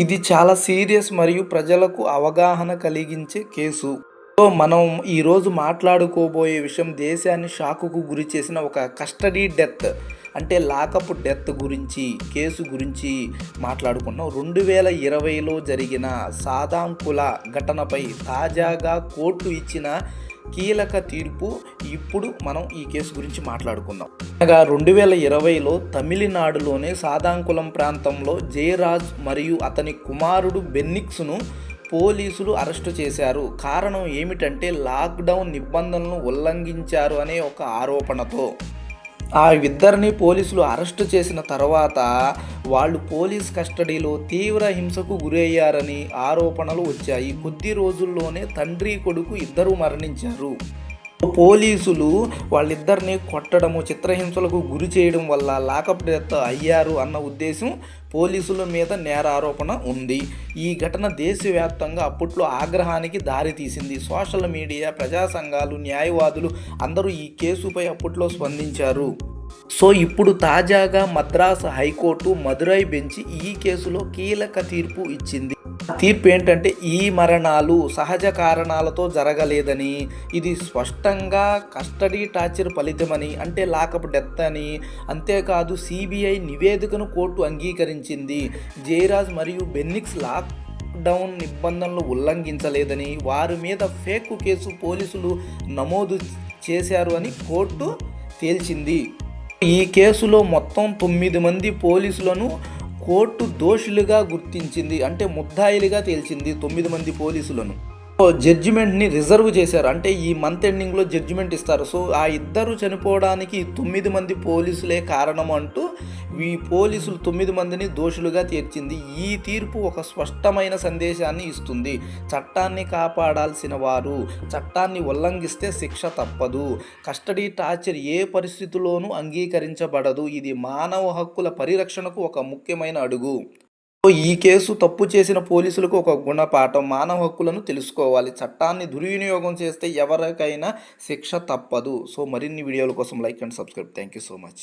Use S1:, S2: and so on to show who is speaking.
S1: ఇది చాలా సీరియస్ మరియు ప్రజలకు అవగాహన కలిగించే కేసు. సో, మనం ఈరోజు మాట్లాడుకోబోయే విషయం దేశాన్ని షాకుకు గురిచేసిన ఒక కస్టడీ డెత్ అంటే లాకప్ డెత్ గురించి, కేసు గురించి మాట్లాడుకున్నాం. 2020లో జరిగిన సాదాంకుల ఘటనపై తాజాగా కోర్టు ఇచ్చిన కీలక తీర్పు. ఇప్పుడు మనం ఈ కేసు గురించి మాట్లాడుకుందాం. అనగా 2020లో తమిళనాడులోని సాదాంకులం ప్రాంతంలో జయరాజ్ మరియు అతని కుమారుడు బెన్నిక్స్ను పోలీసులు అరెస్టు చేశారు. కారణం ఏమిటంటే లాక్డౌన్ నిబంధనలను ఉల్లంఘించారు అనే ఒక ఆరోపణతో. ఆ ఇద్దరిని పోలీసులు అరెస్టు చేసిన తర్వాత వాళ్ళు పోలీస్ కస్టడీలో తీవ్ర హింసకు గురయ్యారని ఆరోపణలు వచ్చాయి. కొద్ది రోజుల్లోనే తండ్రి కొడుకు ఇద్దరూ మరణించారు. పోలీసులు వాళ్ళిద్దరిని కొట్టడము, చిత్రహింసలకు గురి చేయడం వల్ల లాకప్ డెత్ అయ్యారు అన్న ఉద్దేశం పోలీసుల మీద నేరారోపణ ఉంది. ఈ ఘటన దేశవ్యాప్తంగా అప్పట్లో ఆగ్రహానికి దారితీసింది. సోషల్ మీడియా, ప్రజా సంఘాలు, న్యాయవాదులు అందరూ ఈ కేసుపై అప్పట్లో స్పందించారు. సో ఇప్పుడు తాజాగా మద్రాసు హైకోర్టు మదురై బెంచ్ ఈ కేసులో కీలక తీర్పు ఇచ్చింది. తీర్పు ఏంటంటే ఈ మరణాలు సహజ కారణాలతో జరగలేదని, ఇది స్పష్టంగా కస్టడీ టార్చర్ ఫలితమని, అంటే లాకప్ డెత్ అని. అంతేకాదు సిబిఐ నివేదికను కోర్టు అంగీకరించింది. జయరాజ్ మరియు బెన్నిక్స్ లాక్డౌన్ నిబంధనలు ఉల్లంఘించలేదని, వారి మీద ఫేక్ కేసు పోలీసులు నమోదు చేశారు అని కోర్టు తేల్చింది. ఈ కేసులో మొత్తం 9 మంది పోలీసులను కోర్టు దోషులుగా గుర్తించింది, అంటే ముద్దాయిలుగా తేల్చింది 9 మంది పోలీసులను. జడ్జిమెంట్ని రిజర్వ్ చేశారు, అంటే ఈ మంత్ ఎండింగ్లో జడ్జిమెంట్ ఇస్తారు. సో ఆ ఇద్దరు చనిపోవడానికి 9 మంది పోలీసులే కారణం అంటూ ఈ పోలీసులు 9 మందిని దోషులుగా తీర్చింది. ఈ తీర్పు ఒక స్పష్టమైన సందేశాన్ని ఇస్తుంది. చట్టాన్ని కాపాడాల్సిన వారు చట్టాన్ని ఉల్లంఘిస్తే శిక్ష తప్పదు. కస్టడీ టార్చర్ ఏ పరిస్థితుల్లోనూ అంగీకరించబడదు. ఇది మానవ హక్కుల పరిరక్షణకు ఒక ముఖ్యమైన అడుగు. ఈ కేసు తప్పు చేసిన పోలీసులకు ఒక గుణపాఠం. మానవ హక్కులను తెలుసుకోవాలి. చట్టాన్ని దుర్వినియోగం చేస్తే ఎవరికైనా శిక్ష తప్పదు. సో మరిన్ని వీడియోల కోసం like and subscribe. Thank you so much.